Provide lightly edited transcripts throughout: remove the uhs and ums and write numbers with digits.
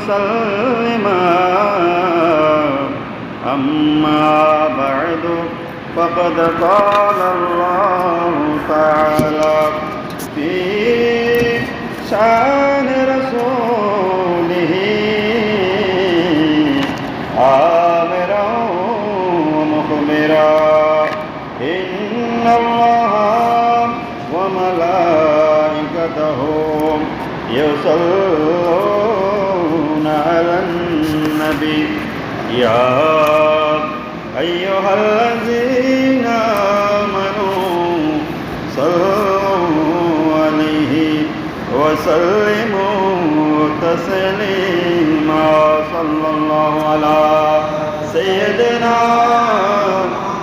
وسلما أما بعد فقد قال الله تعالى في شأن رسوله آمرا ومخبرا إن الله وملائكته يصلون على النبي يا أيها الذين آمنوا صلوا عليه وسلموا تسليما صلى الله على سيدنا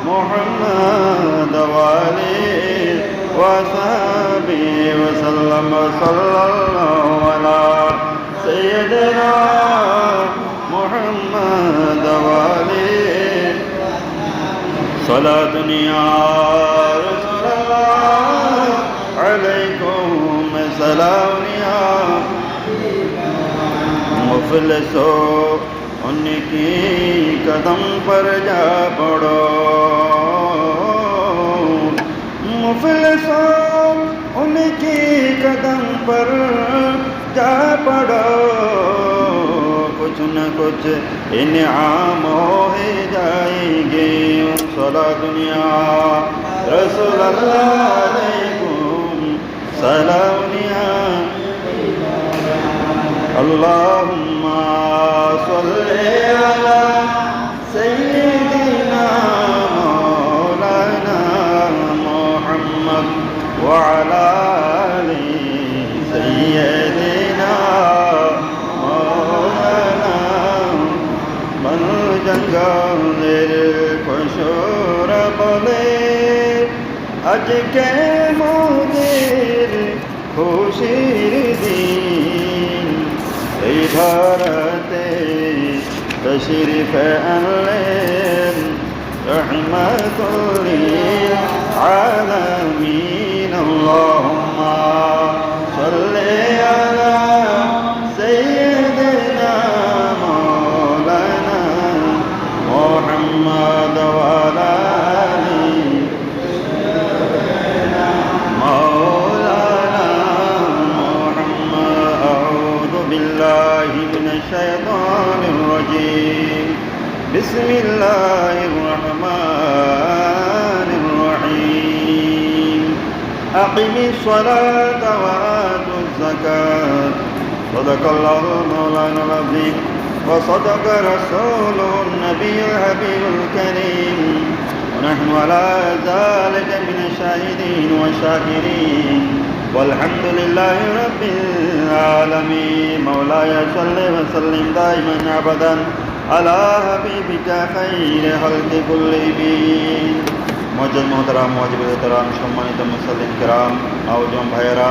محمد وآله وصحبه وسلم صلى الله على سيدنا محمد وآله صلاة يا رسول الله عليكم سلام يا मुफलिसों उनकी कदम पर जा पड़ो मुफलिसों उनकी कदम पर जा पड़ो कुछ न कुछ इनाम हो ही जाएंगे सला दुनिया रसूल अल्लाह अलैकुम सलामिया अल्लाहुम्मा सल्ली अला सय्यिदिना मौलाना मुहम्मद व अला आलि सय्यिदिना मौलाना मन जंगलेर खुशूर बले आज के मोদের খুশির দিন এই ধরাতে তশরিফ আনলেন রহমাতুল লিল আলামিন আল্লাহুম্মা সাল্লি আলা সাইয়্যিদিনা মাওলানা মুহাম্মদ ওয়া আলা আলি من الشيطان الرجيم بسم الله الرحمن الرحيم أقم الصلاة وآتوا الزكاة صدق الله مولانا العظيم وصدق رسوله النبي الحبيب الكريم ونحن على ذلك من الشاهدين والشاكرين والحمد لله رب العالمين مولاي صل وسلم دائما ابدا على حبيبك خير خلق كلهم মুআজ্জাজ মুহতারাম মুআজ্জিব মুহতারাম সম্মানিত মুসল্লিন কিরাম নওজোয়ান ভাইয়েরা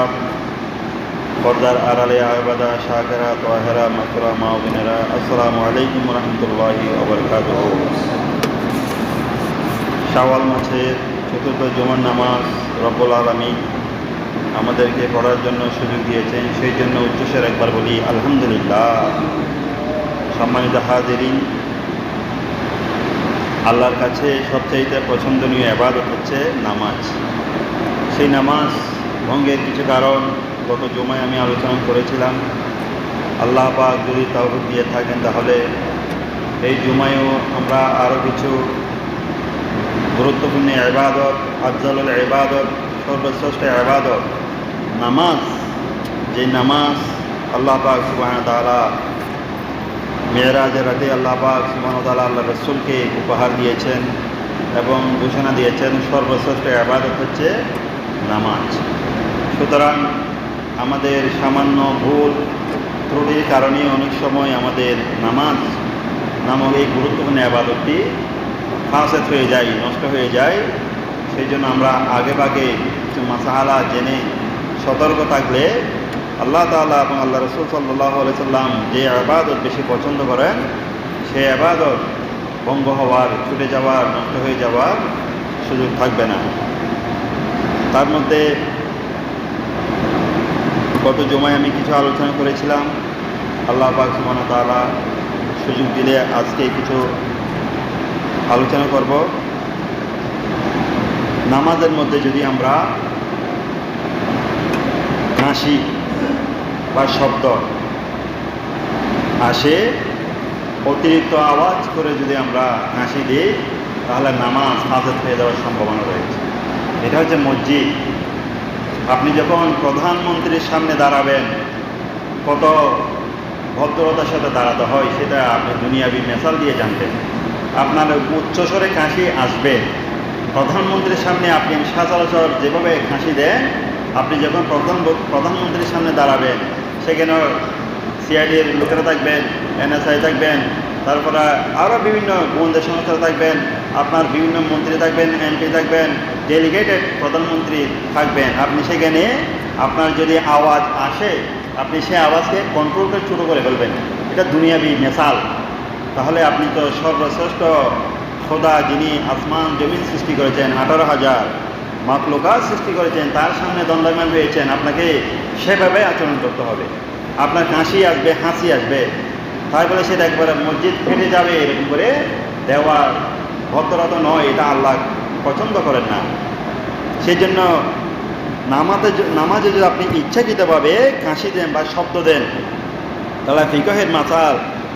পর্দার আড়ালে আয়বাদা শাকেরা তোয়াহেরা মাকরা মা ও বোনেরা আসসালামু আলাইকুম ওয়া রাহমাতুল্লাহি ওয়া বারাকাতুহু শাওয়াল মাসের চতুর্থ জুমার নামাজ রব্বুল আলামিন আমাদেরকে পড়ার জন্য সুযোগ দিয়েছেন সেই জন্য উচ্চস্বরে একবার বলি আলহামদুলিল্লাহ। সম্মানিত হাজিরিন, আল্লাহর কাছে সবচাইতে পছন্দনীয় ইবাদত হচ্ছে নামাজ। সেই নামাজ ভঙ্গের কিছু কারণ গত জুমায় আমি আলোচনা করেছিলাম। আল্লাহ পাক যদি তৌফিক দিয়ে থাকেন তাহলে এই জুমায়ও আমরা আরও কিছু গুরুত্বপূর্ণ ইবাদত, আফজালুল ইবাদত, সর্বশ্রেষ্ঠ ইবাদত নামাজ, যে নামাজ আল্লাহ পাক সুবহানাহু ওয়া তাআলা মেরাজের রাতে আল্লাহ পাক সুবহানাহু ওয়া তাআলা আল্লাহ রাসূলকে উপহার দিয়েছেন এবং ঘোষণা দিয়েছেন সর্বশ্রেষ্ঠ ইবাদত হচ্ছে নামাজ। সুতরাং আমাদের সামান্য ভুল ত্রুটির কারণে অনেক সময় আমাদের নামাজ নামক এই গুরুত্বপূর্ণ ইবাদতটি ফাসেদ হয়ে যায়, নষ্ট হয়ে যায়। সেই জন্য আমরা আগে ভাগে কিছু মাসালা জেনে সতর্ক থাকলে আল্লাহ তাআলা এবং আল্লাহ রাসূল সাল্লাল্লাহু আলাইহি সাল্লাম যে ইবাদত বেশি পছন্দ করেন সেই ইবাদত ভঙ্গ হওয়ার, ছুটে যাওয়ার, নষ্ট হয়ে যাওয়ার সুযোগ থাকবে না। তার মধ্যে গত জুমায় আমি কিছু আলোচনা করেছিলাম আল্লাহ পাক সুবহানাহু ওয়া তাআলা সুযোগ দিলে আজকে কিছু আলোচনা করব। নামাজের মধ্যে যদি আমরা কাশি বা শব্দ আসে, অতিরিক্ত আওয়াজ করে যদি আমরা কাশি দিই, তাহলে নামাজ ফাসেদ হয়ে যাওয়ার সম্ভাবনা রয়েছে। এটা হচ্ছে মসজিদ। আপনি যখন প্রধানমন্ত্রীর সামনে দাঁড়াবেন, কত ভদ্রতার সাথে দাঁড়াতে হয় সেটা আপনি দুনিয়াবি মেসাল দিয়ে জানতেন। আপনার উচ্চস্বরে কাশি আসবে, প্রধানমন্ত্রীর সামনে আপনি সচরাচর যেভাবে কাশি দেন, আপনি যখন প্রধানমন্ত্রীর সামনে দাঁড়াবেন, সেখানে সিআইডির লোকেরা থাকবেন, এনএসআই থাকবেন, তারপরে আরও বিভিন্ন গোয়েন্দা সংস্থা থাকবেন, আপনার বিভিন্ন মন্ত্রী থাকবেন, এমপি থাকবেন, ডেলিগেটেড প্রধানমন্ত্রী থাকবেন। আপনি সেখানে আপনার যদি আওয়াজ আসে, আপনি সেই আওয়াজকে কন্ট্রোল করে ছোটো করে ফেলবেন। এটা দুনিয়াবি মেসাল। তাহলে আপনি তো সর্বশ্রেষ্ঠ খোদা, যিনি আসমান জমিন সৃষ্টি করেছেন, 18,000 মাখলুকাত সৃষ্টি করেছেন, তার সামনে দণ্ডায়মান হয়েছেন। আপনাকে সেভাবে আচরণ করতে হবে। আপনার কাশি আসবে, হাসি আসবে, তাই বলে সেটা একবারে মসজিদ ফেটে যাবে এরকম করে দেওয়ার ভদ্রতা নয়। এটা আল্লাহ পছন্দ করেন না। সেই জন্য নামাজে যদি আপনি ইচ্ছাকৃতভাবে কাশি দেন বা শব্দ দেন, তাহলে ফিকহের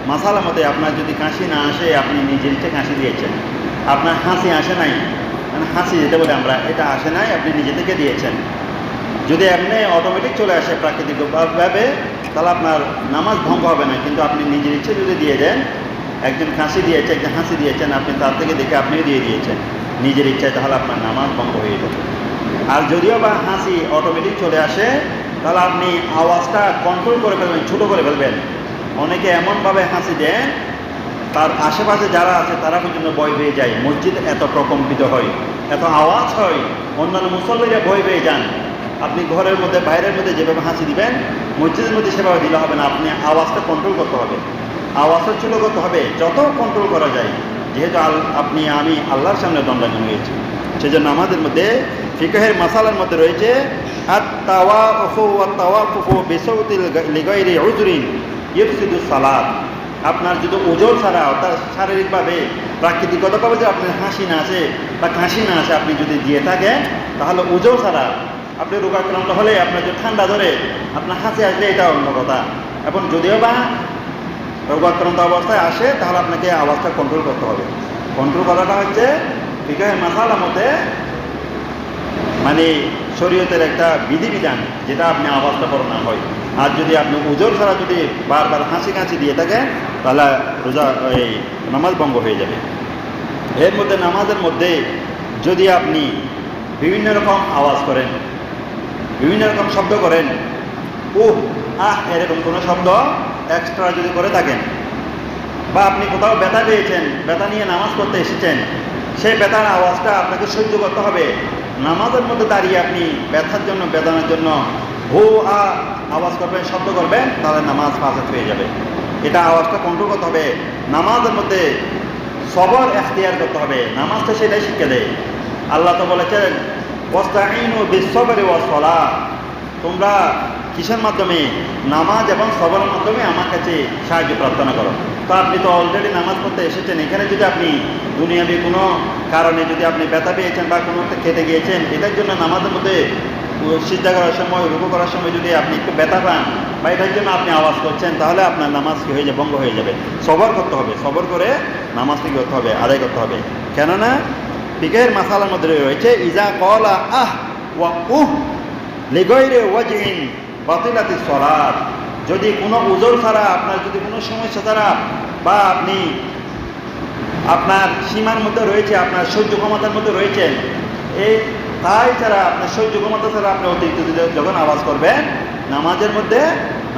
মাসালার মতে আপনার যদি কাশি না আসে, আপনি নিজের ইচ্ছে কাশি দিয়েছেন। আপনার হাসি আসে নাই, মানে হাসি যেতে বলে আমরা, এটা আসে নাই, আপনি নিজে থেকে দিয়েছেন। যদি এমনি অটোমেটিক চলে আসে প্রাকৃতিকভাবে, তাহলে আপনার নামাজ ভঙ্গ হবে না। কিন্তু আপনি নিজের ইচ্ছে যদি দিয়ে দেন, একজন কাশি দিয়েছে, একজন হাসি দিয়েছেন, আপনি তার থেকে দেখে আপনিও দিয়ে দিয়েছেন নিজের ইচ্ছায়, তাহলে আপনার নামাজ ভঙ্গ হয়ে যাবে। আর যদিও বা হাসি অটোমেটিক চলে আসে, তাহলে আপনি আওয়াজটা কন্ট্রোল করে ফেলবেন, ছোটো করে ফেলবেন। অনেকে এমনভাবে হাসি দেন, তার আশেপাশে যারা আছে তারা পর্যন্ত ভয় পেয়ে যায়। মসজিদ এত প্রকম্পিত হয়, এত আওয়াজ হয়, অন্যান্য মুসল্লিরা ভয় পেয়ে যান। আপনি ঘরের মধ্যে, বাইরের মধ্যে যেভাবে হাসি দিবেন, মসজিদের মধ্যে সেভাবে দিলে হবে না। আপনি আওয়াজটা কন্ট্রোল করতে হবে, আওয়াজটা ছোটো করতে হবে, যত কন্ট্রোল করা যায়। যেহেতু আমি আল্লাহর সামনে দণ্ডায়মান হয়েছি, সেজন্য আমাদের মধ্যে ফিকহের মাসালার মধ্যে রয়েছে আপনার যদি ওজোর ছাড়া, অর্থাৎ শারীরিকভাবে প্রাকৃতিকতাভাবে যে আপনার হাসি না আসে বা কাশি না আসে, আপনি যদি দিয়ে থাকেন, তাহলে ওজোর ছাড়া আপনি রোগাক্রান্ত হলে, আপনার যদি ঠান্ডা ধরে আপনার হাসি আসলে, এটা অন্য কথা। এবং যদিও বা রোগাক্রান্ত অবস্থায় আসে, তাহলে আপনাকে আওয়াজটা কন্ট্রোল করতে হবে। কন্ট্রোল করাটা হচ্ছে ফিকহের মাসালার মধ্যে মানে শরীয়তের একটা বিধিবিধান, যেটা আপনি আওয়াজটা বড় না হয়। আর যদি আপনি ওজোর ছাড়া যদি বারবার হাসি কাশি দিয়ে থাকেন, তাহলে এই নামাজ ভঙ্গ হয়ে যাবে। এর মধ্যে নামাজের মধ্যে যদি আপনি বিভিন্ন রকম আওয়াজ করেন, বিভিন্ন রকম শব্দ করেন, এরকম কোনো শব্দ এক্সট্রা যদি করে থাকেন, বা আপনি কোথাও ব্যথা পেয়েছেন, ব্যথা নিয়ে নামাজ পড়তে এসেছেন, সেই ব্যথার আওয়াজটা আপনাকে সহ্য করতে হবে। নামাজের মধ্যে দাঁড়িয়ে আপনি ব্যথার জন্য, বেদনার জন্য আওয়াজ করবেন, শব্দ করবেন, তাহলে নামাজ ফাসেদ হয়ে যাবে। এটা আওয়াজটা কন্ট্রোল করতে হবে। নামাজের মধ্যে সবর এখতিয়ার করতে হবে। নামাজটা সেটাই শিক্ষা দেয়। আল্লাহ তো বলেছেন, ওয়াস্তাঈনু বিস-সাবরি ওয়াস-সালাহ, তোমরা কিসের মাধ্যমে? নামাজ এবং সবরের মাধ্যমে আমার কাছে সাহায্য প্রার্থনা করো। তো আপনি তো অলরেডি নামাজ পড়তে এসেছেন, এখানে যদি আপনি দুনিয়াবি কোনো কারণে যদি আপনি ব্যথা পেয়েছেন বা কোনো একটা খেতে গিয়েছেন, এটার জন্য নামাজের মধ্যে সিজদা করার সময়, রুকু করার সময় যদি আপনি একটু ব্যথা পান বা এটার জন্য আপনি আওয়াজ করছেন, তাহলে আপনার নামাজ কি হয়ে যাবে? ভঙ্গ হয়ে যাবে। সবর করতে হবে, সবর করে নামাজটি করতে হবে, আদায় করতে হবে। কেননা ফিকহের মাসালার মধ্যে রয়েছে, ইজা ক্বালা ওয়া লিগাইরি ওয়াজহিন বাতিলাতিস সালাত, যদি কোনো উযর ছাড়া, আপনার যদি কোনো সমস্যা ছাড়া, বা আপনি আপনার সীমার মধ্যে রয়েছে, আপনার সহ্য ক্ষমতার মধ্যে রয়েছেন, এই তাই ছাড়া, আপনার সহ্য ক্ষমতা ছাড়া আপনি অতিরিক্ত যখন আওয়াজ করবেন নামাজের মধ্যে,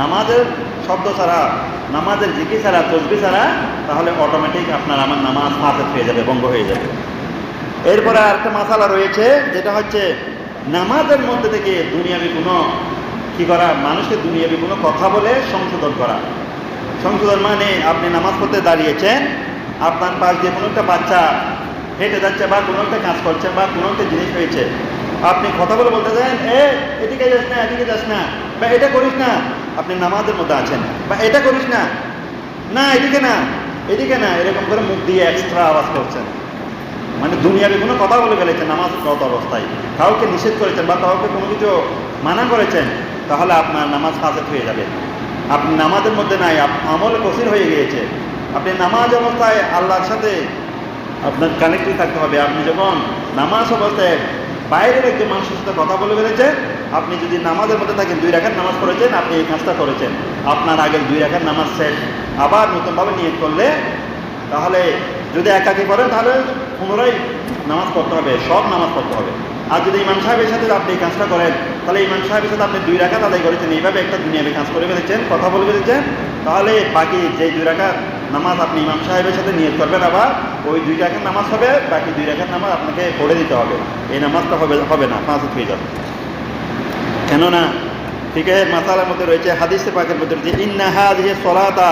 নামাজের শব্দ ছাড়া, নামাজের জিকির ছাড়া, তাসবিহ ছাড়া, তাহলে অটোমেটিক আপনার আমার নামাজ ফাসেদ হয়ে যাবে, ভঙ্গ হয়ে যাবে। এরপরে আরেকটা মাসালা রয়েছে, যেটা হচ্ছে নামাজের মধ্যে থেকে দুনিয়াবি কোনো কী করা, মানুষকে দুনিয়াবি কোনো কথা বলে সংশোধন করা। সংশোধন মানে আপনি নামাজ পড়তে দাঁড়িয়েছেন, আপনার পাশ দিয়ে কোনো একটা বাচ্চা হেঁটে যাচ্ছে বা কোনো একটা কাজ করছেন বা কোনো একটা জিনিস হয়েছে, আপনি কথা বলে বলতে চান, এদিকে যাস না, এদিকে যাস না, বা এটা করিস না, আপনি নামাজের মধ্যে আছেন, বা এটা করিস না, না এদিকে না, এদিকে না, এরকম করে মুখ দিয়ে এক্সট্রা আওয়াজ করছেন, মানে দুনিয়াবি কোনো কথা বলে ফেলেছেন নামাজ রত অবস্থায়, কাউকে নিষেধ করেছেন বা কাউকে কোনো কিছু মানা করেছেন, তাহলে আপনার নামাজ ফাসেদ হয়ে যাবে। আপনি নামাজের মধ্যে নাই, আমল কসির হয়ে গিয়েছে। আপনি নামাজ অবস্থায় আল্লাহর সাথে আপনার কানেক্টেড থাকতে হবে। আপনি যখন নামাজ অবস্থায় বাইরের একজন মানুষের সাথে কথা বলে ফেলেছেন, আপনি যদি নামাজের মধ্যে থাকেন, 2 রাকাত নামাজ পড়েছেন, আপনি এই কাজটা করেছেন, আপনার আগের 2 রাকাত নামাজ শেষ, আবার নতুনভাবে নিয়ত করলে, তাহলে যদি একাকি করেন তাহলে পুনরায় নামাজ পড়তে হবে, সব নামাজ পড়তে হবে। আর যদি ইমাম সাহেবের সাথে আপনি এই কাজটা করেন, তাহলে ইমাম সাহেবের সাথে আপনি 2 রাকাত আদায় করেছেন, এইভাবে একটা দুনিয়াবি কাজ করে ফেলেছেন, কথা বলে ফেলেছেন, তাহলে বাকি যে 2 রাকাত নামাজ আপনি ইমাম সাহেবের সাথে নিয়ত করবেন, আবার ওই 2 রাকাত নামাজ হবে, বাকি 2 রাকাত নামাজ আপনাকে পড়ে দিতে হবে। এই নামাজটা হবে না, ফাসেদ হয়ে যাবে। কেননা ফিকহের মাসালার মধ্যে রয়েছে, হাদিসে পাকের মধ্যে রয়েছে, ইন্না হাযিহি সলাতা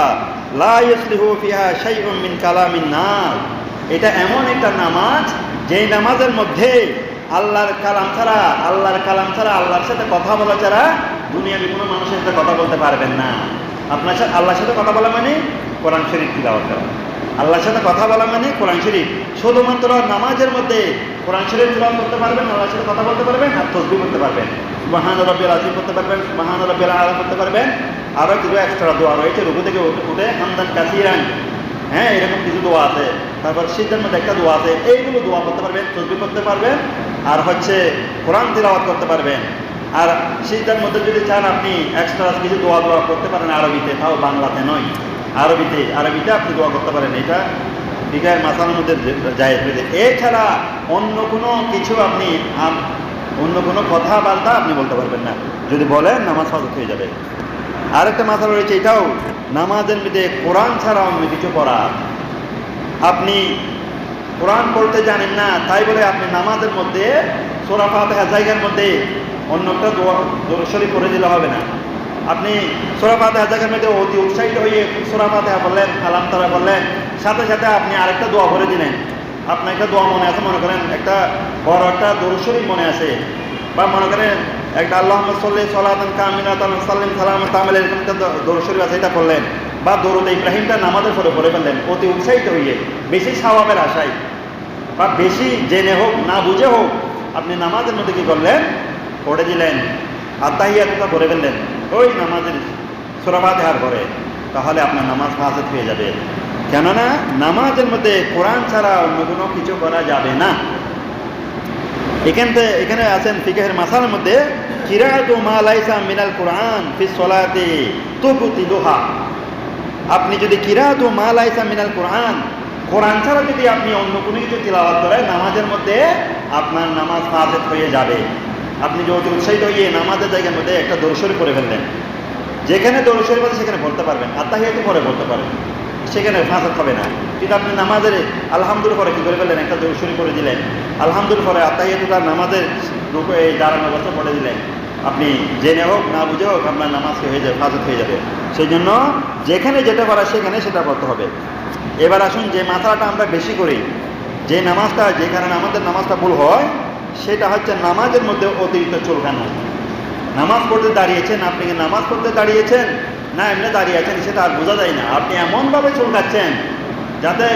লা ইসলিহু ফিহা শাইউম মিন কালামিন নাস। এটা এমন একটা নামাজ, যেই নামাজের মধ্যে আল্লাহর কালাম ছাড়া আল্লাহর সাথে কথা বলা ছাড়া দুনিয়াবি কোনো মানুষের সাথে কথা বলতে পারবেন না। আপনার সাথে আল্লাহর সাথে কথা বলা মানে কোরআন শরীফ তিলাওয়াত করা। আল্লাহর সাথে কথা বলা মানে কোরআন শরীফ। শুধুমাত্র নামাজের মধ্যে কোরআন শরীফ তিলাওয়াত করতে পারবেন, আল্লাহর সাথে কথা বলতে পারবেন, আর তাসবিহ করতে পারবেন, সুবহান রাব্বিয়াল আযীম করতে পারবেন, সুবহান রাব্বিয়াল আ'লা করতে পারবেন। আরও কিছু এক্সট্রা দোয়া রয়েছে, রুকু থেকে উঠে হামদান কাসীরান, হ্যাঁ এরকম কিছু দোয়া আছে। তারপর সিজদার মধ্যে একটা দোয়া আছে, এইগুলো দোয়া করতে পারবেন, তাসবিহ করতে পারবেন, আর কোরআন তিলাওয়াত করতে পারবেন। আর সিজদার মধ্যে যদি চান আপনি এক্সট্রা কিছু দোয়া করতে পারেন আরবিতে, তাও বাংলাতে নয়, আরবিতে আপনি দোয়া করতে পারেন। এটা ফিকহের মাসালার মধ্যে জায়েজ হয়েছে। এছাড়া অন্য কোনো কিছু আপনি অন্য কোনো কথাবার্তা আপনি বলতে পারবেন না, যদি বলেন নামাজ ফাসেদ হয়ে যাবে। আরেকটা মাসালা রয়েছে, এটাও নামাজের মধ্যে কোরআন ছাড়া অন্য কিছু পড়া। আপনি কোরআন পড়তে জানেন না, তাই বলে আপনি নামাজের মধ্যে সূরা ফাতিহা জায়গার মধ্যে অন্য একটা দরুদ শরীফ পড়ে দিলে হবে না। আপনি সূরা ফাতিহা জায়গার মধ্যে অতি উৎসাহিত হয়ে সূরা ফাতিহা বললেন, আলাম তারা বললেন, সাথে সাথে আপনি আরেকটা দোয়া ভরে দিলেন। আপনার একটা দোয়া মনে আছে, মনে করেন একটা বড় একটা দরুদ শরীফ মনে আছে, বা মনে করেন একটা আল্লাহুম্মা সাল্লি সালাতান কামিলাতান সাল্লিম সালামান তামিলা, এরকম একটা দরুদ শরীফ আছে, এটা পড়লেন, বা দরুদ ইব্রাহিমটা নামাজের পরে পড়ে ফেললেন অতি উৎসাহিত হয়ে, বেশি সওয়াবের আশায়, বা বেশি জেনে হোক না বুঝে হোক, আপনি নামাজের মধ্যে কি করলেন, পড়ে দিলেন, আত্তাহিয়াতুটা পড়ে ফেললেন ওই নামাজের সূরা ফাতিহার পরে, তাহলে আপনার নামাজ ফাসেদ হয়ে যাবে। কেননা নামাজের মধ্যে কোরআন ছাড়া অন্য কোনো কিছু করা যাবে না। এখানে আছেন ফিকহের মাসালার মধ্যে, কিরাআতু মা লাইসা মিনাল কোরআন ফি সলাতি তুবতিলুহা। আপনি যদি কিরাআতু মা লাইসা মিনাল কোরআন, কোরআন ছাড়া যদি আপনি অন্য কোনো কিছু তিলাওয়াত করেন নামাজের মধ্যে, আপনার নামাজ ফাসেদ হয়ে যাবে। আপনি যদি উৎসাহিত হয়ে নামাজের জায়গার মধ্যে একটা দরুদ শরীফ পড়ে ফেললেন, যেখানে দরুদ শরীফ আছে সেখানে পড়তে পারবেন, আত্তাহিয়াতু পরে পড়তে পারেন, সেখানে ফাসেদ হবে না। কিন্তু আপনি নামাজের আলহামদুলিল্লাহ পরে কি করে ফেললেন, একটা দরুদ শরীফ পড়ে দিলেন, আলহামদুলিল্লাহ পরে আত্তাহিয়াতুটা নামাজের রুকু এই দাঁড়ানো অবস্থা পড়ে দিলেন, আপনি জেনে হোক না বুঝে হোক আপনার নামাজ হয়ে যাবে, ফাসেদ হয়ে যাবে। সেই জন্য যেখানে যেটা করা সেখানে সেটা করতে হবে। এবার আসুন, যে মাসালাটা আমরা বেশি করি, যে নামাজটা, যে কারণে আমাদের নামাজটা ভুল হয়, সেটা হচ্ছে নামাজের মধ্যে অতিরিক্ত চুলকানো। নামাজ পড়তে দাঁড়িয়েছেন, আপনি কি নামাজ পড়তে দাঁড়িয়েছেন না এমনি দাঁড়িয়ে আছেন সেটা আর বোঝা যায় না। আপনি এমনভাবে চুলকাচ্ছেন যাতে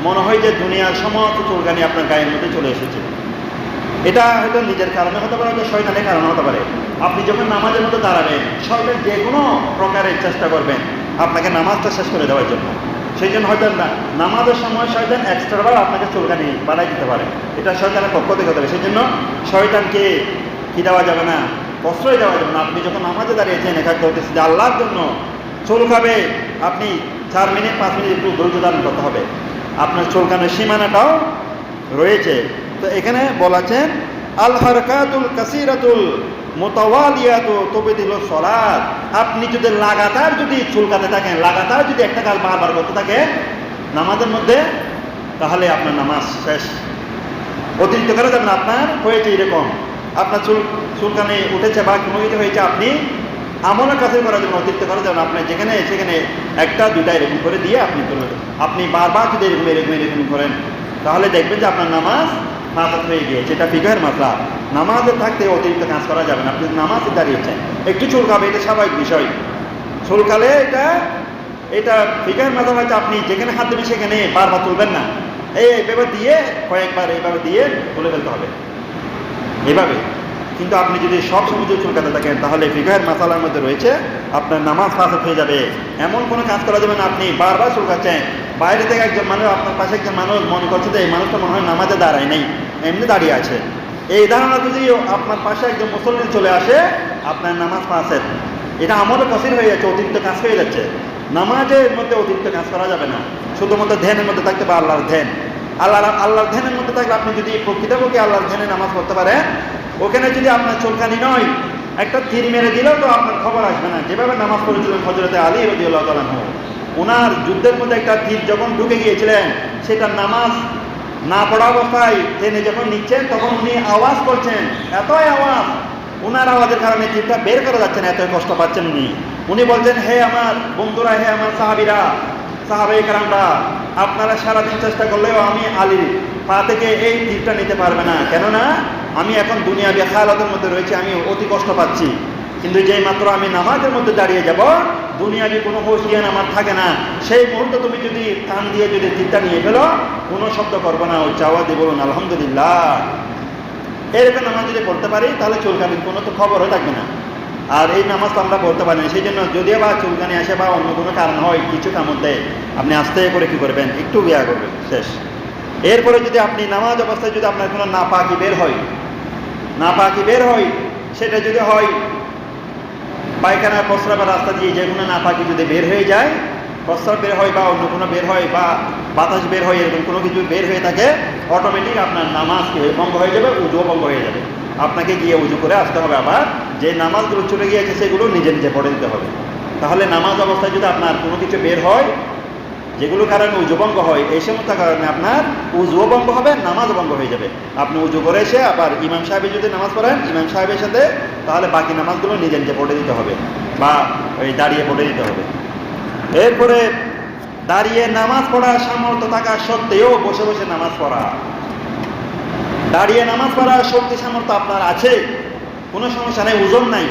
মনে হয় যে দুনিয়ার সমস্ত চুলকানি আপনার গায়ের মধ্যে চলে এসেছে। এটা হয়তো নিজের কারণে হতে পারে, হয়তো শয়তানের কারণে হতে পারে। আপনি যখন নামাজের মধ্যে দাঁড়াবেন, শয়তান যে কোনো প্রকারের চেষ্টা করবেন আপনাকে নামাজটা শেষ করে দেওয়ার জন্য। সেই জন্য হয়তো নামাজের সময় শয়তান এক্সট্রাবার আপনাকে চুলকানি বাড়াই দিতে পারে, এটা শয়তানের পক্ষ থেকে হতে পারে। সেই জন্য শয়তানকে কি দেওয়া যাবে না, প্রশ্রয় দেওয়া যাবে না। আপনি যখন নামাজে দাঁড়িয়েছেন, একাগ্র করতেছেন যে আল্লাহর জন্য, চুলকাবে, আপনি 4 মিনিট 5 মিনিট একটু ধৈর্য ধারণ করতে হবে। আপনার চুলকানোর সীমানাটাও রয়েছে। তো এখানে বলেছেন আল হারকাতুল কাসীরাতুল মুতাওয়ালিয়াতু তুবতিলু সলাত। আপনি যদি লাগাতার যদি চুলকাতে থাকেন, লাগাতার যদি একটা কাজ বারবার করতে থাকেন নামাজের মধ্যে, তাহলে আপনার নামাজ শেষ। অতিরিক্ত করা যাবে না। আপনার হয়েছে এরকম, আপনার চুলকানি উঠেছে বা কোনো কিছু হয়েছে, আপনি আমলের কাছে করার জন্য অতিরিক্ত করা যাবে না। আপনি যেখানে সেখানে একটা দুইটা এরকম করে দিয়ে আপনি বারবার যদি এরকম করেন, তাহলে দেখবেন যে আপনার নামাজ ফাসেদ হয়ে গিয়েছে। এটা ফিকহের মাসলা। নামাজে থাকতে অতিরিক্ত কাজ করা যাবে না। আপনি নামাজে দাঁড়িয়েছেন, একটু চুলকাবে, এটা স্বাভাবিক বিষয়। চুলকালে এটা ফিকাহের মাঝাব হচ্ছে আপনি যেখানে হাত দেবেন সেখানে বারবার তুলবেন না, এইভাবে দিয়ে কয়েকবার এইভাবে দিয়ে তুলে ফেলতে হবে এভাবে। কিন্তু আপনি যদি সব সময় যদি চুলকাতে থাকেন তাহলে ফিকাহের মাসালার মধ্যে রয়েছে আপনার নামাজ ফাসাদ হয়ে যাবে। এমন কোনো কাজ করা যাবে না আপনি বারবার চুলকাচ্ছেন, বাইরে থেকে একজন মানুষ আপনার পাশে একজন মানুষ মনে করছে যে এই মানুষটা মনে হয় নামাজে দাঁড়ায় নেই, এমনি দাঁড়িয়ে আছে, এই ধারণা যদি আপনার পাশে একজন মুসলমান চলে আসে আপনার নামাজ ফাসাদ। এটা আমলে কসির হয়ে যাচ্ছে, অতিরিক্ত কাজ হয়ে যাচ্ছে। নামাজের মধ্যে অতিরিক্ত কাজ করা যাবে না, শুধুমাত্র ধ্যানের মধ্যে থাকতে বা আল্লাহর ধ্যান। আল্লাহর ধ্যানের মধ্যে থাকলে আপনি যদি প্রকৃতপক্ষে আল্লাহর ধ্যানে নামাজ পড়তে পারেন, ওখানে যদি আপনার চুলকানি নয় একটা তীর মেরে দিলেও তো আপনার খবর আসবে না। যেভাবে নামাজ পড়েছিলেন হযরতে আলী রাদিয়াল্লাহু তাআলা আনহু, ওনার যুদ্ধের মধ্যে একটা তীর যখন ঢুকে গিয়েছিলেন, সেটা নামাজ না পড়া অবস্থায় টেনে যখন নিচ্ছেন তখন উনি আওয়াজ করছেন, এতই আওয়াজ, ওনার আওয়াজের কারণে তীরটা বের করা যাচ্ছে না, এতই কষ্ট পাচ্ছেন উনি বলছেন, হে আমার বন্ধুরা, হে আমার সাহাবীরা, সাহাবায়ে কেরামরা, আপনারা সারাদিন চেষ্টা করলেও আমি আলীর পা থেকে এই তীরটা নিতে পারবে না, কেননা আমি এখন দুনিয়াবি হালাতের মধ্যে রয়েছে, আমি অতি কষ্ট পাচ্ছি। কিন্তু যেই মাত্র আমি নামাজের মধ্যে দাঁড়িয়ে যাব, দুনিয়াবি কোনো হুঁশ জ্ঞান আমার থাকে না, সেই মুহূর্তে তুমি যদি কান দিয়ে যদি তীরটা নিয়ে ফেলো, কোনো শব্দ করবো না, ওই চাওয়া দিয়ে বলুন আলহামদুলিল্লাহ। এরকম নামাজ যদি পড়তে পারি তাহলে চুলকানির কোনো তো খবরও থাকবে না। আর এই নামাজ তো আমরা পড়তে পারি না, সেই জন্য যদিও বা চুলকানি আসে বা অন্য কোনো কারণ হয় কিছু কামড় দেয়, আপনি আস্তে করে কী করবেন, একটু বিয়া করবেন, শেষ। এরপরে যদি আপনি নামাজ অবস্থায় যদি আপনার কোনো নাপাকি বের হয়, সেটা যদি হয় পায়খানা প্রস্রাবের রাস্তা দিয়ে যে কোনো নাপাকি যদি বের হয়ে যায়, প্রস্রাব বের হয় বা অন্য কোনো বের হয় বা বাতাস বের হয়, এরকম কোনো কিছু বের হয়ে থাকে, অটোমেটিক আপনার নামাজ ভঙ্গ হয়ে যাবে, উজুও ভঙ্গ হয়ে যাবে। আপনাকে গিয়ে উজু করে আসতে হবে, আবার যে নামাজগুলো চলে গিয়েছে সেগুলো নিজে নিজে পড়ে দিতে হবে। তাহলে নামাজ অবস্থায় যদি আপনার কোনো কিছু বের হয় যেগুলো কারণে উজু ভঙ্গ হয়, এই সমস্ত কারণে আপনার উজুও ভঙ্গ হবে, নামাজও ভঙ্গ হয়ে যাবে। আপনি উজু করে এসে আবার ইমাম সাহেবের যদি নামাজ পড়েন ইমাম সাহেবের সাথে, তাহলে বাকি নামাজগুলো নিজে নিজে পড়ে দিতে হবে বা ওই দাঁড়িয়ে পড়ে দিতে হবে। এরপরে দাঁড়িয়ে নামাজ পড়ার সামর্থ্য থাকা সত্ত্বেও বসে বসে নামাজ পড়া, দাঁড়িয়ে নামাজ পড়ার শক্তি সামর্থ্য আপনার আছে, কোনো সমস্যা নেই, ওজন নাই,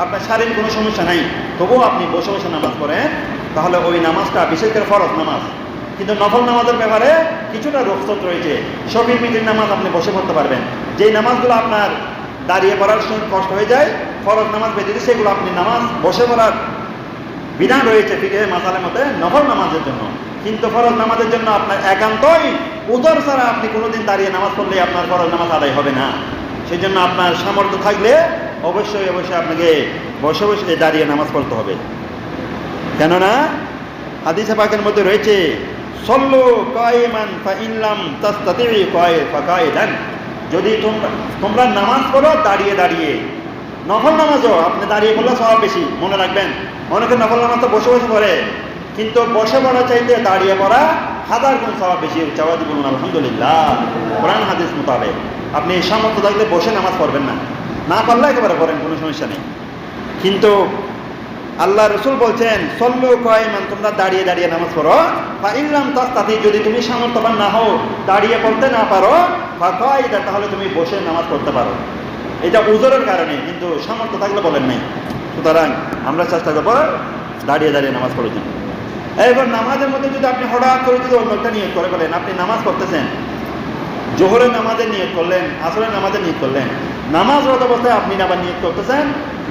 আপনার শারীরিক কোনো সমস্যা নাই, তবুও আপনি বসে বসে নামাজ পড়েন, তাহলে ওই নামাজটা বিশেষ করে ফরজ নামাজ। কিন্তু নফল নামাজের ব্যাপারে কিছুটা রোকসত রয়েছে। শফির বিতির নামাজ আপনি বসে পড়তে পারবেন, যেই নামাজগুলো আপনার দাঁড়িয়ে পড়ার সময় কষ্ট হয়ে যায়, ফরজ নামাজ ব্যতীত সেগুলো আপনি নামাজ বসে পড়ার বিধান রয়েছে ফিকহে মাসালের মধ্যে নফল নামাজের জন্য। কিন্তু ফরজ নামাজের জন্য আপনার একান্তই উদর ছাড়া আপনি কোনোদিন দাঁড়িয়ে নামাজ পড়লে আপনার ফরজ নামাজ আদায় হবে না। সেই জন্য আপনার সামর্থ্য থাকলে অবশ্যই আপনাকে বসে বসে দাঁড়িয়ে নামাজ পড়তে হবে। কেননা হাদিসে পাকের মধ্যে রয়েছে, সল্লু কায়িমান ফাইন লাম তাসতাতিউ ফাকাইদান, যদি তোমরা নামাজ পড়ো দাঁড়িয়ে দাঁড়িয়ে। নফল নামাজও আপনি দাঁড়িয়ে পড়লে সওয়াব বেশি, মনে রাখবেন। অনেকে নফল নামাজ তো বসে বসে পড়ে, কিন্তু বসে পড়া চাইতে দাঁড়িয়ে পড়া 1000 গুণ সওয়াব বেশি। চাওয়া দি বলুন আলহামদুলিল্লাহ। কোরআন হাদিস মোতাবেক আপনি সামর্থ্য থাকলে বসে নামাজ পড়বেন না পারলে একেবারে পড়েন, কোনো সমস্যা নেই। কিন্তু আল্লাহ রসুল বলছেন, সল্লু কায়িমান, তোমরা দাঁড়িয়ে দাঁড়িয়ে নামাজ পড়ো। ফাইন লাম তাসতাতি, যদি তুমি সামর্থ্যবান না হও, দাঁড়িয়ে পড়তে না পারো, ফাকাইদা, তাহলে তুমি বসে নামাজ পড়তে পারো। এটা উজরের কারণে, কিন্তু সামর্থ্য থাকলে বলেন নাই। সুতরাং আমরা চেষ্টা করবো দাঁড়িয়ে দাঁড়িয়ে নামাজ পড়ার জন্য। এবার নামাজের মধ্যে যদি আপনি হঠাৎ করে যদি অন্য একটা নিয়ত করে বলেন, আপনি নামাজ পড়তেছেন, জোহরের নামাজের নিয়ত করলেন, আসরের নামাজের নিয়ত করলেন, নামাজরত অবস্থায় আপনি আবার নিয়ত করতেছেন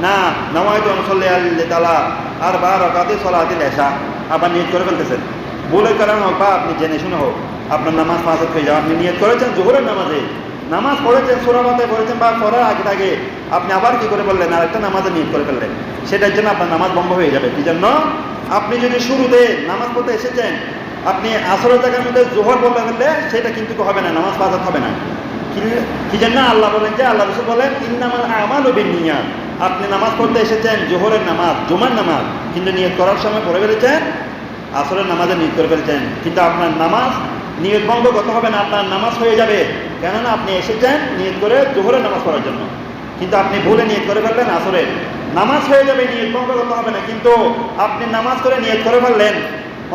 না নামায়তু আন উসাল্লি লিল্লাহি তাআলা আরবা রাকাতি সালাতিল ইশা, আবার নিয়ত করে ফেলতেছেন। ভুলের কারণে হোক বা আপনি জেনে শুনে হোক, আপনার নামাজ ফাসাদ হয়ে যাবে। আপনি নিয়ত করেছেন জোহরের নামাজে, নামাজ পড়েছেন, সূরা ফাতিহা পড়েছেন বা পড়ার আগে আপনি আবার কি করে বললেন, আরেকটা নামাজে নিয়ত করে ফেললেন, সেটার জন্য আপনার নামাজ ভঙ্গ হয়ে যাবে। কি জন্য? আপনি যদি শুরুতে নামাজ পড়তে এসেছেন, আপনি আসরের জায়গার মধ্যে জোহর বলতে ফেললে সেটা কিন্তু হবে না, নামাজ ফাসাদ হবে না। কি জন্য আল্লাহ বলেন যে, আল্লাহ রাসূল বলেন, ইন্নামাল আমালু বিন্নিয়াত। আপনি নামাজ পড়তে এসেছেন জোহরের নামাজ, জুমার নামাজ, কিন্তু নিয়ত করার সময় পড়ে ফেলেছেন আসরের নামাজে নিয়ত করে ফেলেছেন, কিন্তু আপনার নামাজ নিয়ত ভঙ্গ করতে হবে না, আপনার নামাজ হয়ে যাবে। কেননা আপনি এসেছেন নিয়ত করে জোহরের নামাজ পড়ার জন্য, কিন্তু আপনি ভুলে নিয়ত করে ফেললেন আসরের, নামাজ হয়ে যাবে, নিয়ত ভঙ্গ করতে হবে না। কিন্তু আপনি নামাজ করে নিয়ত করে ফেললেন,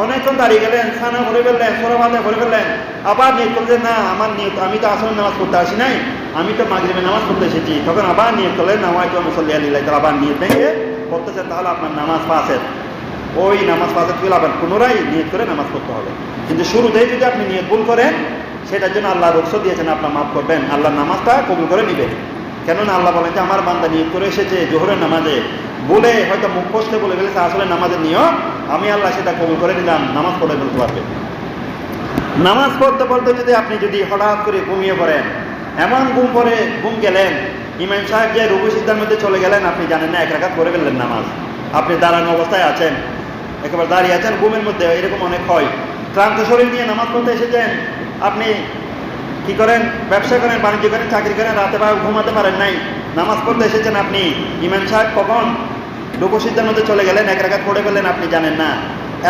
অনেকক্ষণ দাঁড়িয়ে গেলেন, সানা ভরে ফেললেন, সূরা ফাতিহা ভরে ফেললেন, আবার নিয়ত করলেন না আমার নিয়ত, আমি তো আসরের নামাজ পড়তে আসি নাই, আমি তো মাগরিবের নামাজ পড়তে এসেছি, তখন আবার নিয়ত করলেন নামায়তু আন উসাল্লি লিল্লাহি তাআলা, আবার নিয়ত ভেঙে পড়তেছেন, তাহলে আপনার নামাজ ফাসেদ। ওই নামাজ ফাসেদ হলে আবার পুনরায় নিয়ত করে নামাজ পড়তে হবে। কিন্তু শুরুতেই যদি আপনি নিয়ত ভুল করেন, সেটার জন্য আল্লাহ রুখসত দিয়েছেন, আপনার মাফ করবেন, আল্লাহ নামাজটা কবুল করে নেবেন। কেননা আল্লাহ বলেন যে আমার বান্দা নিয়ত করে এসেছে জোহরের নামাজে, বলে হয়তো মুখ কষ্টে বলে ফেলেছে আসলে নামাজের নিয়ম, আমি আল্লাহ সেটা কবুল করে নিলাম, নামাজ পড়ে ফেলতে পারবে। নামাজ পড়তে পড়তে যদি হঠাৎ করে ঘুমিয়ে পড়েন, এমন ঘুম গেলেন, ইমাম সাহেব যে রুকু সিজদার মধ্যে চলে গেলেন, আপনি জানেন না, এক রাকাত করে ফেললেন নামাজ। আপনি দাঁড়ানো অবস্থায় আছেন, একেবারে দাঁড়িয়ে আছেন ঘুমের মধ্যে, এরকম অনেক হয়। ক্লান্ত শরীর নিয়ে নামাজ পড়তে এসেছেন, আপনি কি করেন, ব্যবসা করেন, বাণিজ্য করেন, চাকরি করেন, রাতে বা ঘুমাতে পারেন নাই, নামাজ পড়তে এসেছেন আপনি, ইমাম সাহেব কখন রুকু সিজদার মধ্যে চলে গেলেন, এক রাকাত পড়ে ফেললেন, আপনি জানেন না।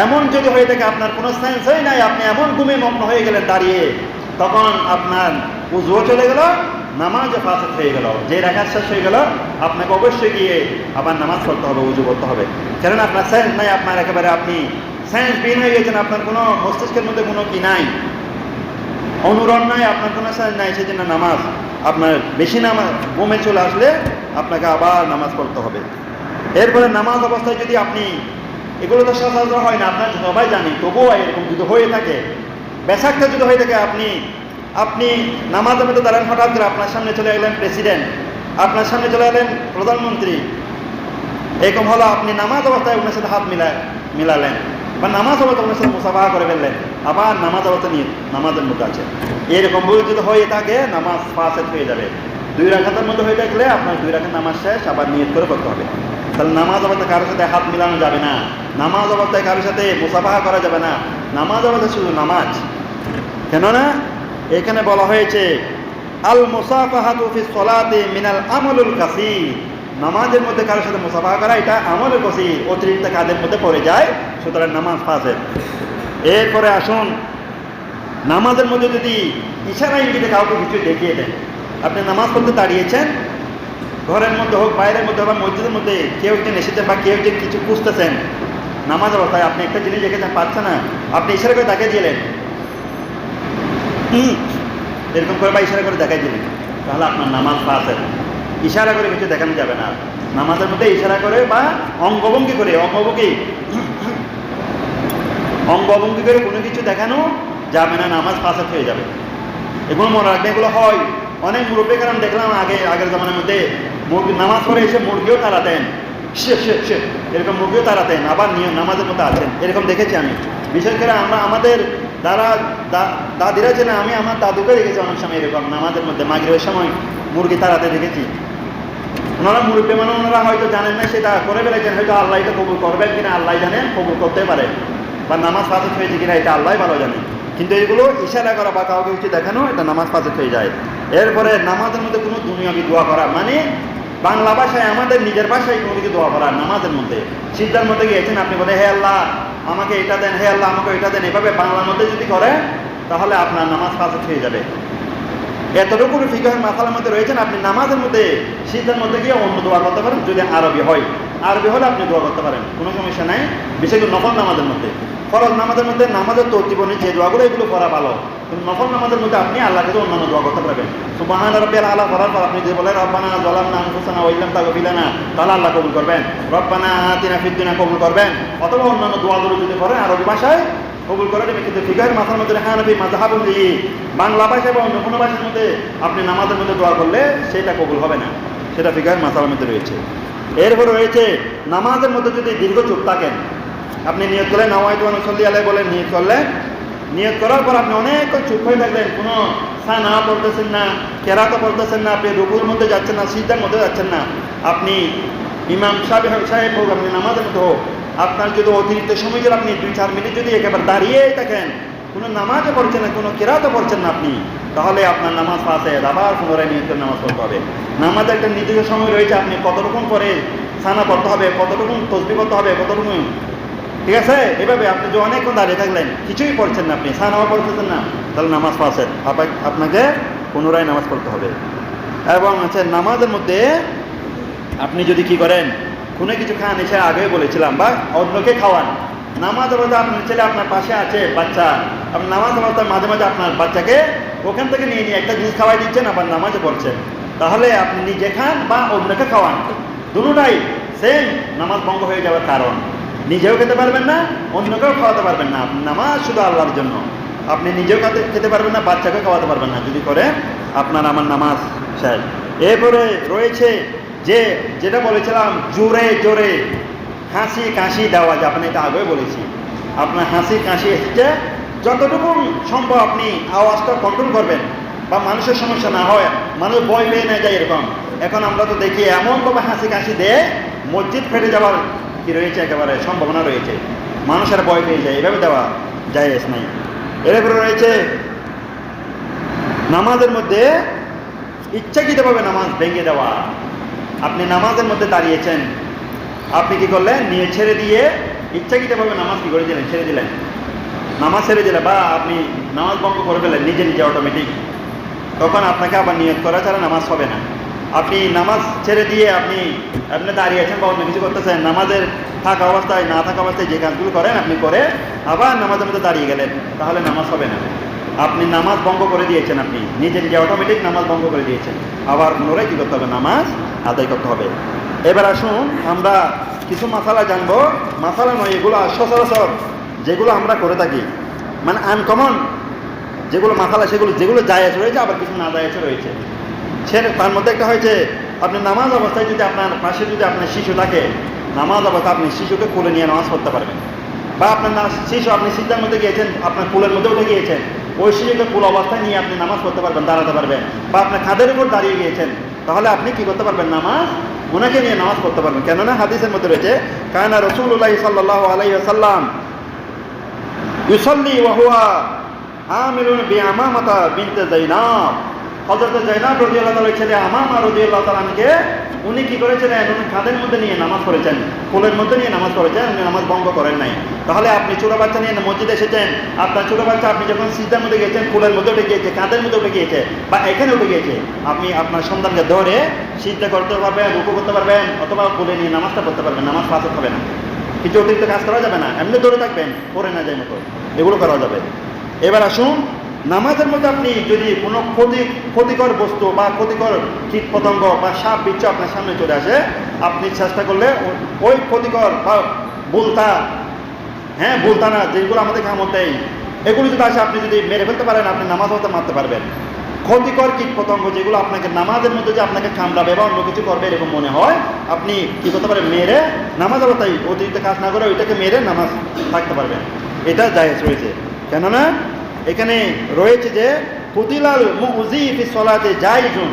এমন যদি হয়ে থাকে, আপনার কোনো সেন্সই নাই, আপনি এমন ঘুমে মগ্ন হয়ে গেলেন দাঁড়িয়ে, তখন আপনার উযুও চলে গেল, নামাজও ফাসেদ হয়ে গেল। যে রাকাত শেষ হয়ে গেল, আপনাকে অবশ্যই গিয়ে আবার নামাজ পড়তে হবে, উযু করতে হবে। কেননা আপনার সেন্স নাই, আপনার একেবারে আপনি সেন্স বিহীন হয়ে গেছেন, আপনার কোনো মস্তিষ্কের মধ্যে কোনো কি নাই, অনুরণ নাই, আপনার কোনো সেন্স নাই, সেই জন্য নামাজ আপনার বেশি নামাজ ঘুমে চলে আসলে আপনাকে আবার নামাজ পড়তে হবে। এরপরে নামাজ অবস্থায় যদি আপনি, এগুলো তো সচরাচর হয় না, আপনার সবাই জানি, তবুও এরকম যদি হয়ে থাকে, বেশাকটা যদি হয়ে থাকে, আপনি নামাজের মধ্যে দাঁড়ান, হঠাৎ করে আপনার সামনে চলে এলেন প্রেসিডেন্ট, আপনার সামনে চলে এলেন প্রধানমন্ত্রী, এরকম হলো, আপনি নামাজ অবস্থায় ওনার সাথে হাত মিলালেন, বা নামাজ অবস্থায় ওনার সাথে মুসাফাহা করে ফেললেন, আবার নামাজ অবস্থা নিয়ে নামাজের মধ্যে আছে, এরকম বই যদি হয়ে থাকে, নামাজ ফাসেদ হয়ে যাবে। 2 রাকাতের মধ্যে হয়ে থাকলে আপনার 2 রাকাত নামাজ শেষ, আবার নিয়ত করে করতে হবে। তাহলে নামাজ অবস্থায় কারোর সাথে হাত মিলানো যাবে না, নামাজ অবস্থায় কারোর সাথে মুসাফাহা করা যাবে না, নামাজ অবস্থায় শুধু নামাজ। কেননা এখানে বলা হয়েছে আল মুসাফাহাতু ফিস সালাতি মিনাল আমালুল কাসীর, নামাজের মধ্যে কারোর সাথে মুসাফাহা করা এটা আমলুল কাসীর, অতিরিক্ত কাজের মধ্যে পড়ে যায়, সুতরাং নামাজ ফাসেদ। এরপরে আসুন, নামাজের মধ্যে যদি ইশারা ইঙ্গিতে কাউকে কিছু দেখিয়ে দেন, আপনি নামাজ পড়তে দাঁড়িয়েছেন, ঘরের মধ্যে হোক, বাইরের মধ্যে হোক, মসজিদের মধ্যে কেউ একজন এসেছেন বা কেউ একজন কিছু খুঁজতেছেন, নামাজ অবস্থায় আপনি একটা জিনিস দেখেছেন, পাচ্ছে না, আপনি ইশারা করে দেখাই দিলেন, এরকম করে বা ইশারা করে দেখাই দিলেন, তাহলে আপনার নামাজ ফাসেদ। ইশারা করে কিছু দেখানো যাবে না, নামাজের মধ্যে ইশারা করে বা অঙ্গভঙ্গি করে কোনো কিছু দেখানো যাবে না, নামাজ ফাসেদ হয়ে যাবে। এগুলো মনে রাখবে, এগুলো হয় অনেক মুরব্বী, কারণ দেখলাম আগের জামানার মধ্যে নামাজ পড়ে এসে মুরগিও তাড়াতেন, এরকম মুরগিও তাড়াতেন, আবার নামাজের মধ্যে আছেন, এরকম দেখেছি আমি। বিশেষ করে আমাদের দাদিরা ছিলেন, আমি আমার দাদুকে দেখেছি অনেক সময় এরকম নামাজের মধ্যে মাগরিবের সময় মুরগি তাড়াতে দেখেছি। ওনারা মুরব্বী মানে ওনারা হয়তো জানেন না, সেটা করে ফেলেছেন, হয়তো আল্লাহ এটা কবুল করবেন কিনা আল্লাহ জানেন, কবুল করতে পারে, বা নামাজ ফাসেদ হয়েছে কিনা এটা আল্লাহ ভালো জানেন। কিন্তু এগুলো ইশারা করা বা কাউকে কিছু দেখানো, এটা নামাজ ফাসেদ হয়ে যায়। এরপরে নামাজের মধ্যে কোনো দুনিয়াবি দোয়া করা, মানে বাংলা ভাষায়, আমাদের নিজের ভাষায় কোনো কিছু দোয়া করা, নামাজের মধ্যে সিজদার মধ্যে গিয়েছেন, আপনি বলে হে আল্লাহ আমাকে এটা দেন, হে আল্লাহ আমাকে এটা দেন, এভাবে বাংলার মধ্যে যদি করে, তাহলে আপনার নামাজ ফাসেদ হয়ে যাবে। এতটুকু ফিকহের মাসালার মধ্যে রয়েছেন, আপনি নামাজের মধ্যে সিজদার মধ্যে গিয়ে অন্য দোয়া করতে পারেন, যদি আরবি হয়, আরবি হলে আপনি দোয়া করতে পারেন, কোনো সমস্যা নাই। বিশেষ করে নফল নামাজের মধ্যে, ফরজ নামাজের মধ্যে নামাজের তরতিব অনুযায়ী যে দোয়াগুলো, এগুলো করা ভালো, কিন্তু নফল নামাজের মধ্যে আপনি আল্লাহকে তো অন্যান্য দোয়া করতে পারবেন। সুবহান রাব্বিয়াল আলা করার পর আপনি যদি বলেন রব্বানা যালামনা আনফুসানা ওয়া ইল্লাম তাগফির লানা, তাহলে আল্লাহ কবুল করবেন। রব্বানা আতিনা ফিদ দুনিয়া কবুল করবেন, অথবা অন্যান্য দোয়াগুলো যদি করেন আরবি ভাষায়, কবুল করে দেবে। কিন্তু ফিকহের মাথার মধ্যে হানাফি মাযহাব অনুযায়ী বাংলা ভাষা বা অন্য কোনো ভাষার মধ্যে আপনি নামাজের মধ্যে দোয়া করলে সেটা কবুল হবে না, সেটা ফিকহের মাথার মধ্যে রয়েছে। এরপরে রয়েছে নামাজের মধ্যে যদি দীর্ঘ চুপ থাকেন, আপনি নিয়ত করলেন নাওয়াইতু আন উসাল্লি আলাইহি বলেন, নিয়ত করলেন, নিয়ত করার পর আপনি অনেকক্ষণ চুপ হয়ে থাকলেন, কোনো সানা পড়তেছেন না, কেরাতও পড়তেছেন না, আপনি রুকুর মধ্যে যাচ্ছেন না, সিজদার মধ্যে যাচ্ছেন না, আপনি ইমাম সাহেব হোক, আপনি নামাজের মধ্যে হোক, আপনার যদি অতিরিক্ত সময় যদি আপনি 2-4 মিনিট যদি একেবারে দাঁড়িয়েই থাকেন, কোনো নামাজও পড়ছেন না, কোনো কেরাতও পড়ছেন না আপনি, তাহলে আপনার নামাজ ফাসেদ, আবার পুনরায় নিয়ত করে নামাজ পড়তে হবে। নামাজের একটা নির্দিষ্ট সময় রয়েছে, আপনি কতটুকুন করে সানা পড়তে হবে, কতটুকুন তসবিহ করতে হবে, কতটুকুন, ঠিক আছে? এভাবে আপনি যে অনেকক্ষণ দাঁড়িয়ে থাকলেন, কিছুই পড়ছেন না, আপনি সানাও পড়তেছেন না, তাহলে নামাজ ফাসেদ, আপনাকে পুনরায় নামাজ পড়তে হবে। এবং আছে নামাজের মধ্যে আপনি যদি কি করেন, কোনো কিছু খান, এসে আগে বলেছিলাম, বা অন্যকে খাওয়ান, নামাজ অবস্থায় আপনার ছেলে আপনার পাশে আছে, বাচ্চা, আপনি নামাজ অবস্থায় মাঝে মাঝে আপনার বাচ্চাকে ওখান থেকে নিয়ে একটা জিনিস খাওয়াই দিচ্ছেন, আবার নামাজে পড়ছেন, তাহলে আপনি নিজে খান বা অন্যকে খাওয়ান, দুটোটাই সেম নামাজ ভঙ্গ হয়ে যাওয়ার কারণ। নিজেও খেতে পারবেন না, অন্যকেও খাওয়াতে পারবেন না। নামাজ শুধু আল্লাহর জন্য। আপনি নিজেও খেতে পারবেন না, বাচ্চাকেও খাওয়াতে পারবেন না। যদি করে আপনার আমার নামাজ শেষ। এরপরে রয়েছে যেটা বলেছিলাম, জোরে জোরে হাসি কাশি দেওয়া যাবে না, এটা আগেই বলেছি। আপনার হাসি কাশি এসেছে, যতটুকু সম্ভব আপনি আওয়াজটা কন্ট্রোল করবেন, বা মানুষের সমস্যা না হয়, মানুষ ভয় পেয়ে না যায় এরকম। এখন আমরা তো দেখি এমনভাবে হাসি কাশি দেয়, মসজিদ ফেটে যাওয়ার কি রয়েছে, একেবারে সম্ভাবনা রয়েছে। মানুষের ভয় পেয়ে যায়, এভাবে দেওয়া জায়েজ নাই। এরপরে রয়েছে নামাজের মধ্যে ইচ্ছাকৃতভাবে নামাজ ভেঙে দেওয়া। আপনি নামাজের মধ্যে দাঁড়িয়েছেন, আপনি কি করলেন, নিয়ে ছেড়ে দিয়ে ইচ্ছাকৃতভাবে নামাজ কি করে দিলেন, ছেড়ে দিলেন, নামাজ ছেড়ে দিলেন, বা আপনি নামাজ ভঙ্গ করে ফেলেন নিজে নিজে অটোমেটিক। তখন আপনাকে আবার নিয়ত করা ছাড়া নামাজ হবে না। আপনি নামাজ ছেড়ে দিয়ে আপনি দাঁড়িয়েছেন বা অন্য কিছু করতেছেন, নামাজের থাকা অবস্থায় না থাকা অবস্থায় যে কাজগুলো করেন আপনি করে আবার নামাজের মধ্যে দাঁড়িয়ে গেলেন, তাহলে নামাজ হবে না। আপনি নামাজ ভঙ্গ করে দিয়েছেন, আপনি নিজে নিজে অটোমেটিক নামাজ ভঙ্গ করে দিয়েছেন। আবার পুনরায় কী করতে হবে, নামাজ আদায় করতে হবে। এবার আসুন আমরা কিছু মাসালা জানবো। মাসালা নয়, এগুলো সচরাচর যেগুলো আমরা করে থাকি, মানে আনকমন যেগুলো মাসালা, যেগুলো জায়েজ রয়েছে, আবার কিছু না জায়েজ রয়েছে। তার মধ্যে একটা হয়েছে, আপনি নামাজ অবস্থায় যদি আপনার পাশে যদি আপনার শিশু থাকে, নামাজ অবস্থায় আপনি শিশুকে কোলে নিয়ে নামাজ পড়তে পারবেন। বা আপনার শিশু, আপনি সিজদার মধ্যে গিয়েছেন, আপনার কোলের মধ্যে উঠে গিয়েছেন, ওই শিশুকে কোল অবস্থায় নিয়ে আপনি নামাজ পড়তে পারবেন, দাঁড়াতে পারবেন। বা আপনার খাদের উপর দাঁড়িয়ে গিয়েছেন, তাহলে আপনি কি করতে পারবেন, নামাজ ওনাকে নিয়ে নামাজ পড়তে পারবেন। কেননা হাদিসের মধ্যে রয়েছে, কানা রাসূলুল্লাহ সাল্লাল্লাহু আলাইহি ওয়াসাল্লাম ইউসাল্লি ওয়া হুয়া আমিলুন বিআমামাতা বিনতে যায়নাব। হযরত যায়নাব রাদিয়াল্লাহু তাআলার ছেলে আমামা রাদিয়াল্লাহু তাআলাকে উনি কি করেছিলেন, উনি কাঁধের মধ্যে নিয়ে নামাজ পড়েছেন, কোলের মধ্যে নিয়ে নামাজ পড়েছেন, উনি নামাজ ভঙ্গ করেন নাই। তাহলে আপনি ছোট বাচ্চা নিয়ে মসজিদে এসেছেন, আপনার ছোট বাচ্চা আপনি যখন সিজদার মধ্যে গিয়েছেন, কোলের মধ্যে উঠে গিয়েছে, কাঁধের মধ্যে উঠে গিয়েছে, বা এখানে উঠে গিয়েছে, আপনি আপনার সন্তানকে ধরে সিজদা করতে পারবেন, রুকু করতে পারবেন, অথবা কোলে নিয়ে নামাজটা করতে পারবেন। নামাজ ফাসদ হবে না, কিছু অতিরিক্ত কাজ করা যাবে না, এমনি ধরে থাকবেন, পড়ে না যায় মতো, এগুলো করা যাবে। এবার আসুন, নামাজের মধ্যে আপনি যদি কোনো ক্ষতিকর বস্তু বা ক্ষতিকর কীট পতঙ্গ বা সাপ বিচ্ছু আপনার সামনে চলে আসে, আপনি চেষ্টা করলে ওই ক্ষতিকর বা বুলতা না, যেগুলো আমাদের কামড় দেয়, এগুলো যদি আসে আপনি যদি মেরে ফেলতে পারেন, আপনি নামাজ হতে মারতে পারবেন। ক্ষতিকর কীট পতঙ্গ যেগুলো আপনাকে নামাজের মধ্যে যে আপনাকে কামড়াবে বা অন্য কিছু করবে এরকম মনে হয়, আপনি কী করতে পারেন, মেরে নামাজ অবস্থায় অতিরিক্ত কাজ না করে ওইটাকে মেরে নামাজ থাকতে পারবেন। এটা জায়েজ রয়েছে। কেননা এখানে রয়েছে যে কুতিলাল মুজি ফি সলাতে জায়েজুন,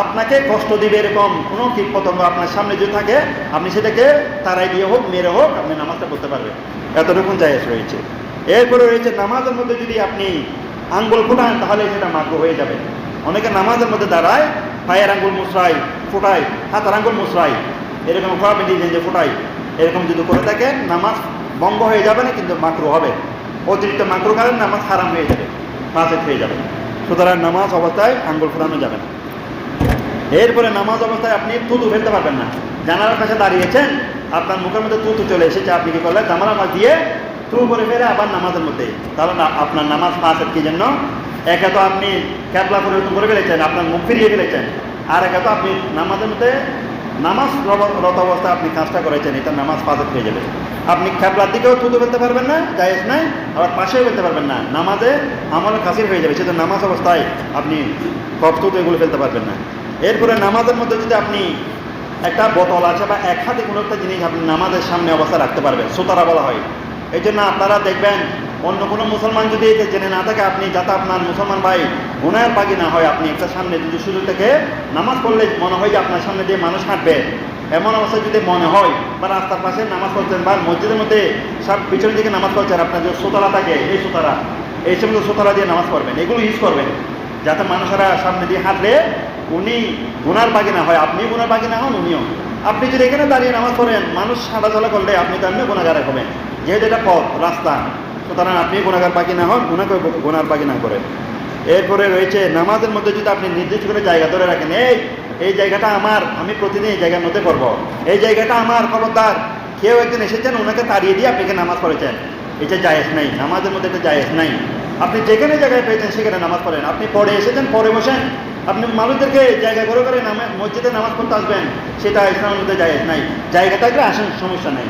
আপনাকে কষ্ট দিবে এরকম কোনো কীট পতঙ্গ আপনার সামনে যদি থাকে, আপনি সেটাকে তারাই দিয়ে হোক, মেরে হোক, আপনি নামাজটা করতে পারবেন। এতটুকু জায়েজ রয়েছে। এরপরে রয়েছে, নামাজের মধ্যে যদি আপনি আঙ্গুল ফোটান, তাহলে সেটা মাকরুহ হয়ে যাবে। অনেকে নামাজের মধ্যে দাঁড়ায়, পায়ের আঙ্গুল মুসরাই, ফোটায়, হাতের আঙ্গুল মুসরাই, এরকম খারাপ ডিজাইন যে ফোটাই, এরকম যদি করে থাকেন, নামাজ ভঙ্গ হয়ে যাবে না, কিন্তু মাকরুহ হবে। অতিরিক্ত মাকরুহ কারণে নামাজ হারাম হয়ে যাবে, ফাসিদ হয়ে যাবে। সুতরাং নামাজ অবস্থায় আঙ্গুল ফোটানো যাবে না। এরপরে নামাজ অবস্থায় আপনি থুতু ফেলতে পারবেন না। জানালার কাছে দাঁড়িয়েছেন, আপনার মুখের মধ্যে থুতু চলে এসেছে, আপনি কি করলেন, জানালা মাছ দিয়ে থু করে ফেলে আবার নামাজের মধ্যে, তাহলে আপনার নামাজ ফাসিদ। কি জন্য? একে তো আপনি ক্যাবলা পরিবর্তন করে ফেলেছেন, আপনার মুখ ফিরিয়ে ফেলেছেন, আর একে তো আপনি নামাজের মধ্যে নামাজ রত অবস্থায় আপনি কাজটা করেছেন, এটা নামাজ ফাসিদ হয়ে যাবে। আপনি ক্যাবলার দিকেও থুতু ফেলতে পারবেন না, জায়েজ নাই, আবার পাশেও ফেলতে পারবেন না, নামাজে আমল কাসির হয়ে যাবে। সেটা নামাজ অবস্থায় আপনি কফ থুতু এগুলো ফেলতে পারবেন না। এরপরে নামাজের মধ্যে যদি আপনি একটা বোতল আছে বা এক হাতে কোনো একটা জিনিস আপনি নামাজের সামনে অবস্থা রাখতে পারবেন, সোতারা বলা হয়। এই জন্য আপনারা দেখবেন, অন্য কোনো মুসলমান যদি এটা জেনে না থাকে, আপনি যাতে আপনার মুসলমান ভাই গুনাহের বাগি না হয়, আপনি একটা সামনে যদি সুযোগ থেকে নামাজ পড়লে মনে হয় যে আপনার সামনে দিয়ে মানুষ হাঁটবে, এমন অবস্থায় যদি মনে হয়, বা রাস্তার পাশে নামাজ পড়ছেন বা মসজিদের মধ্যে সব পিছনের দিকে নামাজ পড়ছেন, আপনার যে সোতারা থাকে, এই সমস্ত সোতারা দিয়ে নামাজ পড়বেন, এগুলো ইউজ করবেন, যাতে মানুষেরা সামনে দিয়ে হাঁটলে উনি গুনার বাগি না হয়, আপনি গুনার বাগি না হন, উনিও। আপনি যদি এখানে দাঁড়িয়ে নামাজ পড়েন, মানুষ হাঁটাচলা করলে আপনি তো এমনি গুনাহগার হবেন, যেহেতু এটা পথ রাস্তা, সুতরাং আপনি গুনাহগার বাকি না হন, গুনাহকে গুনার বাকি না করেন। এরপরে রয়েছে, নামাজের মধ্যে যদি আপনি নির্দিষ্ট করে জায়গা ধরে রাখেন, এই জায়গাটা আমার, আমি প্রতিদিন এই জায়গার মধ্যে করবো, এই জায়গাটা আমার, খবরদার, কেউ একদিন এসেছেন ওনাকে তাড়িয়ে দিয়ে আপনি নামাজ পড়েছেন, এটা জায়েজ নাই, নামাজের মধ্যে এটা জায়েজ নাই। আপনি যেখানে জায়গায় পেয়েছেন সেখানে নামাজ পড়েন। আপনি পড়ে এসেছেন, পড়ে বসেন, আপনি মানুষদেরকে জায়গা করে করে মসজিদে নামাজ পড়তে আসবেন, সেটা ইসলামের মধ্যে জায়েজ নাই। জায়গা থাকলে আসেন, সমস্যা নেই।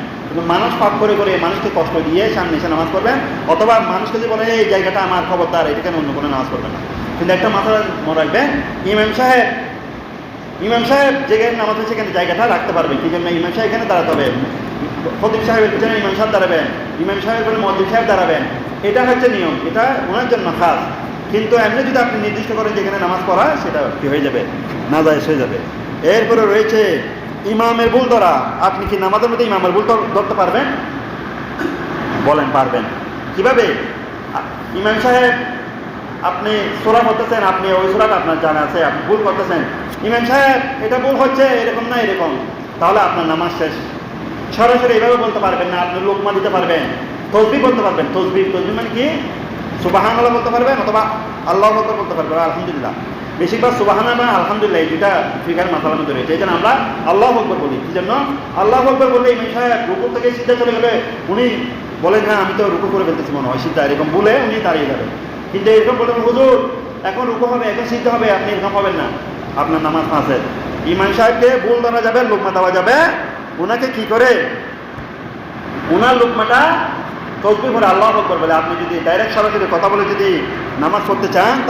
মানুষ পাপ করে করে মানুষকে কষ্ট দিয়ে সামনে এসে নামাজ পড়বেন, অথবা মানুষকে যদি বলে এই জায়গাটা আমার খবরদার, এটা কেন অন্য কোনো নামাজ পড়বেন না। কিন্তু একটা মাথা মনে রাখবেন, ইমাম সাহেব যেখানে নামাজ হচ্ছে সেখানে জায়গাটা রাখতে পারবেন, কি জন্য ইমাম সাহেব এখানে দাঁড়াতে হবে, খতিব সাহেবের পিছনে ইমাম সাহেব দাঁড়াবেন, ইমাম সাহেবের পরে মসজিদ সাহেব দাঁড়াবেন, এটা হচ্ছে নিয়ম, এটা ওনার জন্য খাস। কিন্তু এমনি যদি আপনি নির্দিষ্ট করেন যেখানে নামাজ পড়া, সেটা কি হয়ে যাবে, নাজায়েজ হয়ে যাবে। এরপরে রয়েছে ইমামের ভুল ধরা। আপনি কি নামাজের মধ্যে ইমামের ভুল ধরতে পারবেন? বলেন পারবেন। কিভাবে? ইমাম সাহেব আপনি সূরা পড়তেছেন, আপনি ওই সূরাটা আপনার জানা আছে, আপনি ভুল করতেছেন, ইমাম সাহেব এটা ভুল হচ্ছে, এরকম না এরকম, তাহলে আপনার নামাজ শেষ। সরাসরি এভাবে বলতে পারবেন না, আপনি লোকমা দিতে পারবেন, তসবিহ বলতে পারবেন। তসবিহ মানে কি? সুবহানাল্লাহ বলতে পারবেন, অথবা আল্লাহু আকবার বলতে পারবেন, আলহামদুলিল্লাহ। বেশিরভাগ সুবহানাল্লাহ আলহামদুলিল্লাহ এই দুইটা ফিগার মাথার মধ্যে রয়েছে, এই জন্য আমরা আল্লাহু আকবার বলি। কি জন্য? আল্লাহু আকবার বললে ইমাম সাহেব রুকু থেকে সিজদা চলে গেলে উনি বলেন হ্যাঁ আমি তো রুকু করে ফেলতেছি মনে হয়, সিজদা, এরকম বলে উনি দাঁড়িয়ে যাবেন। কিন্তু এরকম বলেন হুজুর এখন রুকু হবে, এখন সিজদা হবে, আপনি এরকম হবেন না, আপনার নামাজ ফাঁসে। ইমাম সাহেবকে ভুল ধরা যাবে, লোকমা দেওয়া যাবে, ওনাকে কি করে, ওনার লোকমাটা তসবিহ করে আল্লাহু আকবার বলে। আপনি যদি ডাইরেক্ট সরাসরি কথা বলে যদি নামাজ পড়তে চান